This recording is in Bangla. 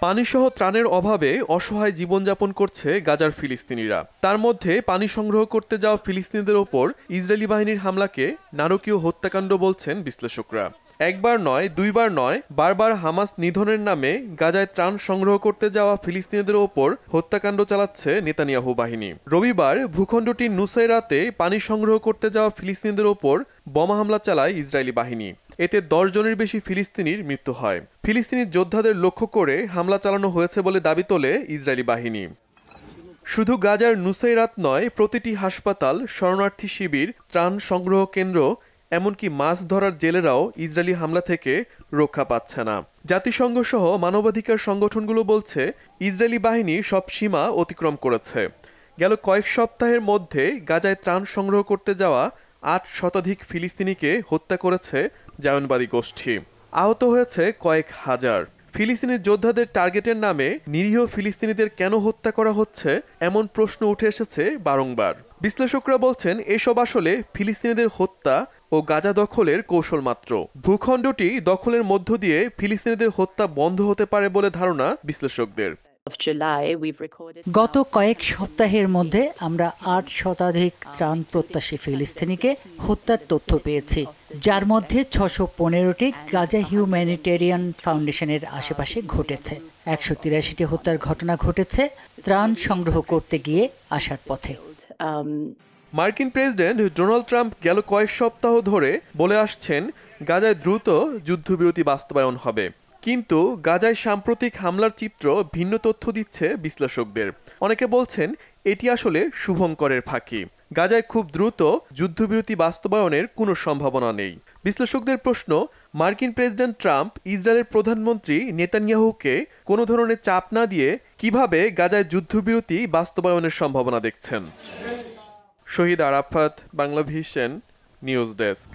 পানিসহ ত্রাণের অভাবে অসহায় জীবনযাপন করছে গাজার ফিলিস্তিনিরা। তার মধ্যে পানি সংগ্রহ করতে যাওয়া ফিলিস্তিনিদের ওপর ইসরায়েলি বাহিনীর হামলাকে নারকীয় হত্যাকাণ্ড বলছেন বিশ্লেষকরা। একবার নয়, দুইবার নয়, বারবার হামাস নিধনের নামে গাজায় ত্রাণ সংগ্রহ করতে যাওয়া ফিলিস্তিনিদের ওপর হত্যাকাণ্ড চালাচ্ছে নেতানিয়াহু বাহিনী। রবিবার ভূখণ্ডটির নুসাইরাতে পানি সংগ্রহ করতে যাওয়া ফিলিস্তিনিদের ওপর বোমা হামলা চালায় ইসরায়েলি বাহিনী। এতে 10 জনের বেশি ফিলিস্তিনির মৃত্যু হয়। ফিলিস্তিনি যোদ্ধাদের লক্ষ্য করে হামলা চালানো হয়েছে বলে দাবি তোলে ইসরায়েলি বাহিনী। শুধু গাজার নুসাইরাত নয়, প্রতিটি হাসপাতাল, শরণার্থী শিবির, ত্রাণ সংগ্রহ কেন্দ্র, এমনকি মাছ ধরার জেলেরাও ইসরায়েলি হামলা থেকে রক্ষা পাচ্ছে না। জাতিসংঘ সহ মানবাধিকার সংগঠনগুলো বলছে ইসরায়েলি বাহিনী সব সীমা অতিক্রম করেছে। গেল কয়েক সপ্তাহের মধ্যে গাজায় ত্রাণ সংগ্রহ করতে যাওয়া 8 শতাধিক ফিলিস্তিনিকে হত্যা করেছে জায়নবাদী গোষ্ঠী। আহত হয়েছে কয়েক হাজার। ফিলিস্তিনি যোদ্ধাদের টার্গেটের নামে নিরীহ ফিলিস্তিনিদের কেন হত্যা করা হচ্ছে, এমন প্রশ্ন উঠে এসেছে বারংবার। বিশ্লেষকরা বলছেন এসব আসলে ফিলিস্তিনিদের হত্যা ও গাজা দখলের কৌশল মাত্র। ভূখণ্ডটি দখলের মধ্য দিয়ে ফিলিস্তিনিদের হত্যা বন্ধ হতে পারে বলে ধারণা বিশ্লেষকদের। গত কয়েক সপ্তাহের মধ্যে আমরা 8 শতাধিক ত্রাণ প্রত্যাশী ফিলিস্তিনিকে হত্যার তথ্য পেয়েছি, যার মধ্যে 615টি গাজা হিউম্যানিটেরিয়ান ফাউন্ডেশনের আশেপাশে ঘটেছে। 183টি হত্যার ঘটনা ঘটেছে ত্রাণ সংগ্রহ করতে গিয়ে আসার পথে। মার্কিন প্রেসিডেন্ট ডোনাল্ড ট্রাম্প গেল কয়েক সপ্তাহ ধরে বলে আসছেন গাজায় দ্রুত যুদ্ধবিরতি বাস্তবায়ন হবে, কিন্তু গাজায় সাম্প্রতিক হামলার চিত্র ভিন্ন তথ্য দিচ্ছে বিশ্লেষকদের। অনেকে বলছেন এটি আসলে শুভঙ্করের ফাঁকি। গাজায় খুব দ্রুত যুদ্ধবিরতি বাস্তবায়নের কোনো সম্ভাবনা নেই। বিশ্লেষকদের প্রশ্ন, মার্কিন প্রেসিডেন্ট ট্রাম্প ইসরায়েলের প্রধানমন্ত্রী নেতানিয়াহুকে কোনো ধরনের চাপ না দিয়ে কিভাবে গাজায় যুদ্ধবিরতি বাস্তবায়নের সম্ভাবনা দেখছেন। শহীদ আরাফাত, বাংলাভিশন নিউজ ডেস্ক।